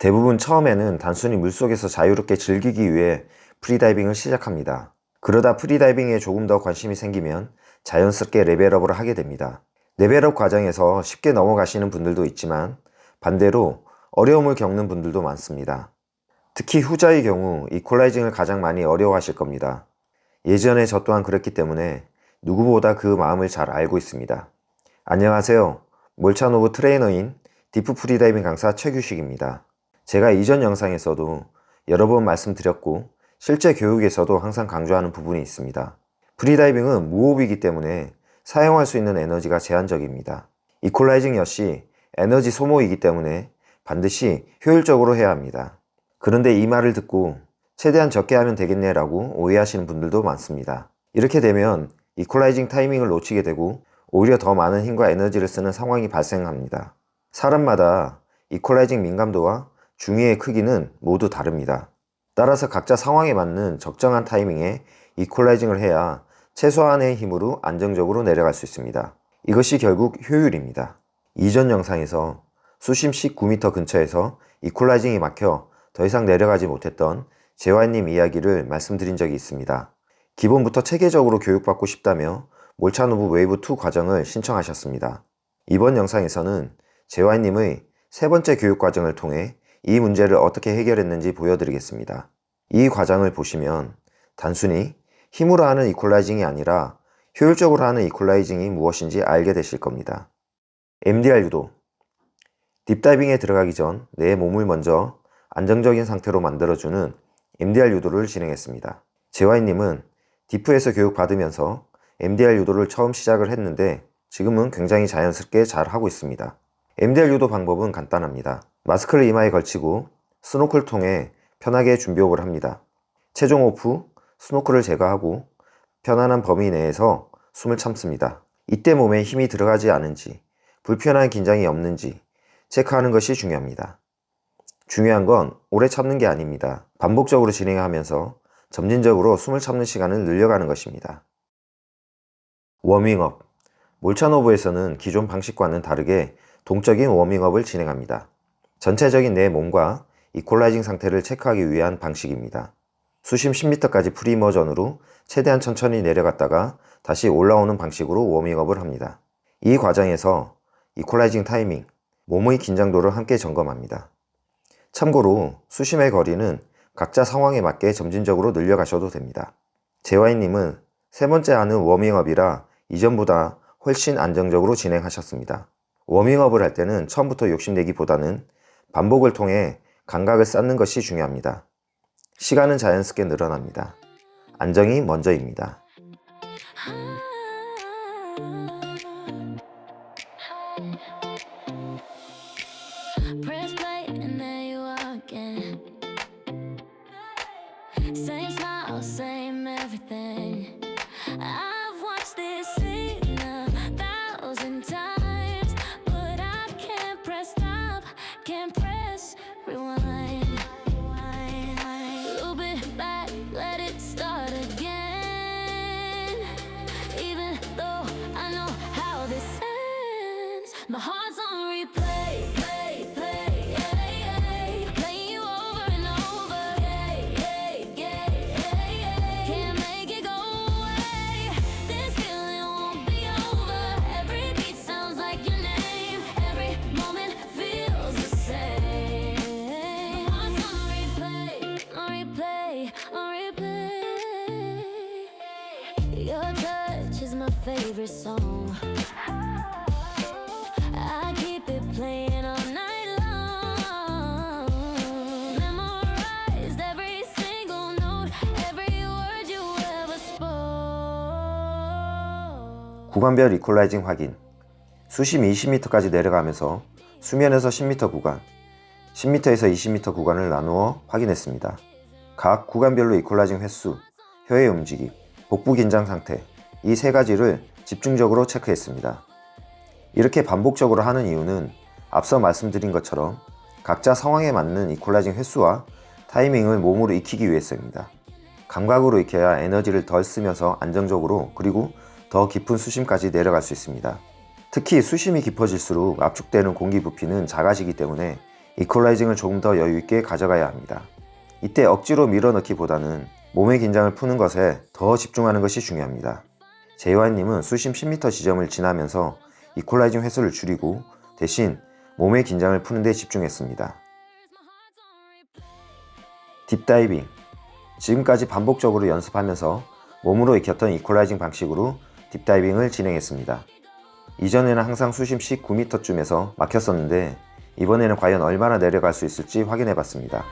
대부분 처음에는 단순히 물속에서 자유롭게 즐기기 위해 프리다이빙을 시작합니다. 그러다 프리다이빙에 조금 더 관심이 생기면 자연스럽게 레벨업을 하게 됩니다. 레벨업 과정에서 쉽게 넘어가시는 분들도 있지만 반대로 어려움을 겪는 분들도 많습니다. 특히 후자의 경우 이퀄라이징을 가장 많이 어려워하실 겁니다. 예전에 저 또한 그랬기 때문에 누구보다 그 마음을 잘 알고 있습니다. 안녕하세요. 몰찬오브 트레이너인 디프 프리다이빙 강사 최규식입니다. 제가 이전 영상에서도 여러 번 말씀드렸고 실제 교육에서도 항상 강조하는 부분이 있습니다. 프리다이빙은 무호흡이기 때문에 사용할 수 있는 에너지가 제한적입니다. 이퀄라이징 역시 에너지 소모이기 때문에 반드시 효율적으로 해야 합니다. 그런데 이 말을 듣고 최대한 적게 하면 되겠네 라고 오해하시는 분들도 많습니다. 이렇게 되면 이퀄라이징 타이밍을 놓치게 되고 오히려 더 많은 힘과 에너지를 쓰는 상황이 발생합니다. 사람마다 이퀄라이징 민감도와 중의의 크기는 모두 다릅니다. 따라서 각자 상황에 맞는 적정한 타이밍에 이퀄라이징을 해야 최소한의 힘으로 안정적으로 내려갈 수 있습니다. 이것이 결국 효율입니다. 이전 영상에서 수심 19m 근처에서 이퀄라이징이 막혀 더 이상 내려가지 못했던 재환님 이야기를 말씀드린 적이 있습니다. 기본부터 체계적으로 교육받고 싶다며 몰찬오브 웨이브 2 과정을 신청하셨습니다. 이번 영상에서는 재환님의 세 번째 교육 과정을 통해 이 문제를 어떻게 해결했는지 보여드리겠습니다. 이 과정을 보시면 단순히 힘으로 하는 이퀄라이징이 아니라 효율적으로 하는 이퀄라이징이 무엇인지 알게 되실 겁니다. MDR 유도. 딥다이빙에 들어가기 전 내 몸을 먼저 안정적인 상태로 만들어주는 MDR 유도를 진행했습니다. 재환님은 디프에서 교육받으면서 MDR 유도를 처음 시작을 했는데 지금은 굉장히 자연스럽게 잘 하고 있습니다. MDR 유도 방법은 간단합니다. 마스크를 이마에 걸치고 스노클을 통해 편하게 준비호흡을 합니다. 체중 호흡 후 스노클을 제거하고 편안한 범위 내에서 숨을 참습니다. 이때 몸에 힘이 들어가지 않은지 불편한 긴장이 없는지 체크하는 것이 중요합니다. 중요한 건 오래 참는 게 아닙니다. 반복적으로 진행하면서 점진적으로 숨을 참는 시간을 늘려가는 것입니다. 워밍업. 몰찬오브에서는 기존 방식과는 다르게 동적인 워밍업을 진행합니다. 전체적인 내 몸과 이퀄라이징 상태를 체크하기 위한 방식입니다. 수심 10m까지 프리머전으로 최대한 천천히 내려갔다가 다시 올라오는 방식으로 워밍업을 합니다. 이 과정에서 이퀄라이징 타이밍, 몸의 긴장도를 함께 점검합니다. 참고로 수심의 거리는 각자 상황에 맞게 점진적으로 늘려가셔도 됩니다. 재환님은 세 번째 하는 워밍업이라 이전보다 훨씬 안정적으로 진행하셨습니다. 워밍업을 할 때는 처음부터 욕심내기보다는 반복을 통해 감각을 쌓는 것이 중요합니다. 시간은 자연스럽게 늘어납니다. 안정이 먼저입니다. Same smile, same everything. I've watched this scene 1,000 times, but I can't press stop, can't press rewind. Loop it back, let it start again. Even though I know how this ends, my heart's on replay, play, play, yeah, yeah. Playing you over and over, yeah, yeah, yeah, yeah. Can't make it go away. This feeling won't be over. Every beat sounds like your name. Every moment feels the same. My heart's on replay, on replay, on replay. Your touch is my favorite song. I keep it playing all night long. Memorized every single note, every word you ever spoke. 구간별 이퀄라이징 확인. 수심 20m까지 내려가면서 수면에서 10m 구간, 10m에서 20m 구간을 나누어 확인했습니다. 각 구간별로 이퀄라이징 횟수, 혀의 움직임, 복부 긴장 상태, 이 세 가지를 집중적으로 체크했습니다. 이렇게 반복적으로 하는 이유는 앞서 말씀드린 것처럼 각자 상황에 맞는 이퀄라이징 횟수와 타이밍을 몸으로 익히기 위해서입니다. 감각으로 익혀야 에너지를 덜 쓰면서 안정적으로 그리고 더 깊은 수심까지 내려갈 수 있습니다. 특히 수심이 깊어질수록 압축되는 공기 부피는 작아지기 때문에 이퀄라이징을 조금 더 여유있게 가져가야 합니다. 이때 억지로 밀어넣기보다는 몸의 긴장을 푸는 것에 더 집중하는 것이 중요합니다. 제이와이님은 수심 10m 지점을 지나면서 이퀄라이징 횟수를 줄이고 대신 몸의 긴장을 푸는 데 집중했습니다. 딥다이빙. 지금까지 반복적으로 연습하면서 몸으로 익혔던 이퀄라이징 방식으로 딥다이빙을 진행했습니다. 이전에는 항상 수심 19m쯤에서 막혔었는데 이번에는 과연 얼마나 내려갈 수 있을지 확인해 봤습니다.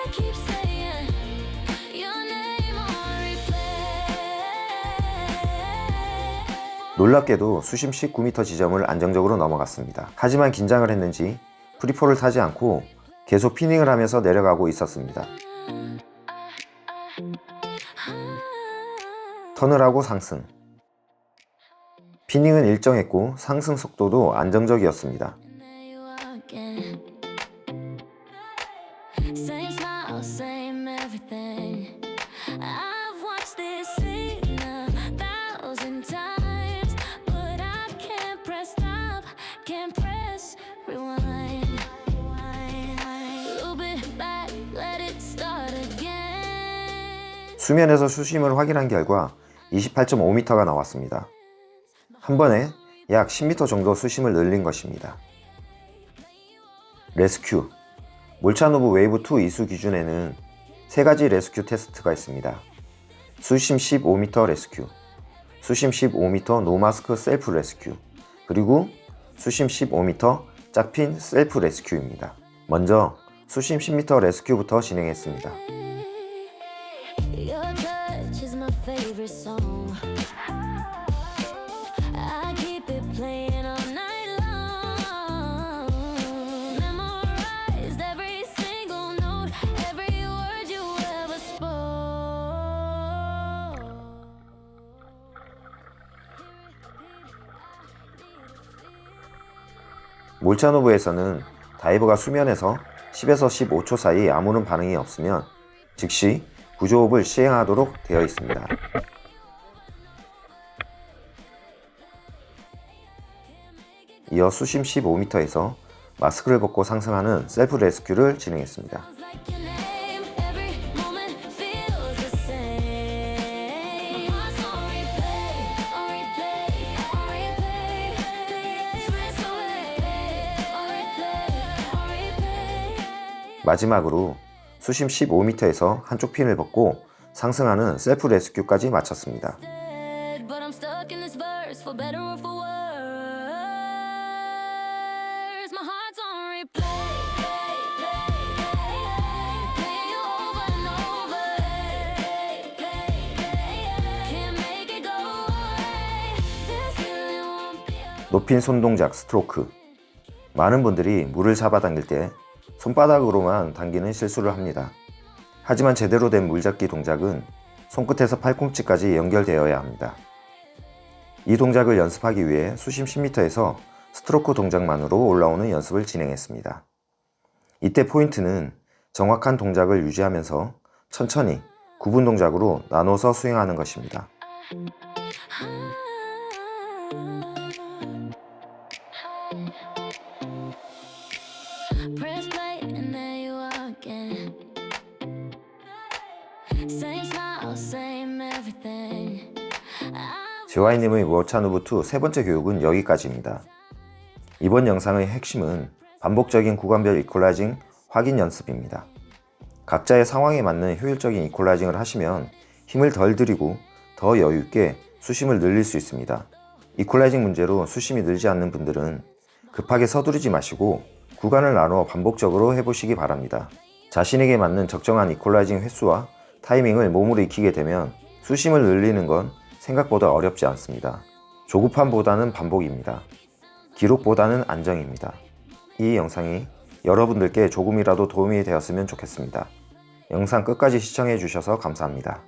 I keep saying your name on replay. 놀랍게도 수심 19m 지점을 안정적으로 넘어갔습니다. 하지만 긴장을 했는지 프리폴을 타지 않고 계속 피닝을 하면서 내려가고 있었습니다. 턴을 하고 상승. 피닝은 일정했고 상승 속도도 안정적이었습니다. And there you are again. Same smile, same everything. I've watched this scene 1,000 times, but I can't press stop, can't press rewind. Loop it back, let it start again. 수면에서 수심을 확인한 결과 28.5m가 나왔습니다. 한 번에 약 10m 정도 수심을 늘린 것입니다. 레스큐. 몰차노브 웨이브 2 이수 기준에는 3가지 레스큐 테스트가 있습니다. 수심 15m 레스큐, 수심 15m 노마스크 셀프 레스큐, 그리고 수심 15m 짝핀 셀프 레스큐입니다. 먼저 수심 10m 레스큐부터 진행했습니다. Your touch is my favorite song. I keep it playing all night long. Memorized every single note, every word you ever spoke. 몰차노브에서는 다이버가 수면에서 10에서 15초 사이 아무런 반응이 없으면 즉시 구조호흡을 시행하도록 되어 있습니다. 이어 수심 15m에서 마스크를 벗고 상승하는 셀프 레스큐를 진행했습니다. Sounds like your name, every moment feels the same. My heart's on replay, on replay, on replay. The air away, on replay, on replay. 마지막으로 수심 15m에서 한쪽 핀을 벗고 상승하는 셀프 레스큐까지 마쳤습니다. Dead, but I'm stuck in this verse for better or for worse. My heart's on replay, playing you over and over. Can't make it go away. This feeling won't be. 높인 손 동작 스트로크. 많은 분들이 물을 잡아당길 때 손바닥으로만 당기는 실수를 합니다. 하지만 제대로 된 물잡기 동작은 손끝에서 팔꿈치까지 연결되어야 합니다. 이 동작을 연습하기 위해 수심 10m에서 스트로크 동작만으로 올라오는 연습을 진행했습니다. 이때 포인트는 정확한 동작을 유지하면서 천천히 구분 동작으로 나눠서 수행하는 것입니다. Press play and there you are again. Same smile, same everything. 제이와이님의 몰차노브2 세 번째 교육은 여기까지입니다. 이번 영상의 핵심은 반복적인 구간별 이퀄라이징 확인 연습입니다. 각자의 상황에 맞는 효율적인 이퀄라이징을 하시면 힘을 덜 들이고 더 여유있게 수심을 늘릴 수 있습니다. 이퀄라이징 문제로 수심이 늘지 않는 분들은 급하게 서두르지 마시고 구간을 나누어 반복적으로 해보시기 바랍니다. 자신에게 맞는 적정한 이퀄라이징 횟수와 타이밍을 몸으로 익히게 되면 수심을 늘리는 건 생각보다 어렵지 않습니다. 조급함보다는 반복입니다. 기록보다는 안정입니다. 이 영상이 여러분들께 조금이라도 도움이 되었으면 좋겠습니다. 영상 끝까지 시청해 주셔서 감사합니다.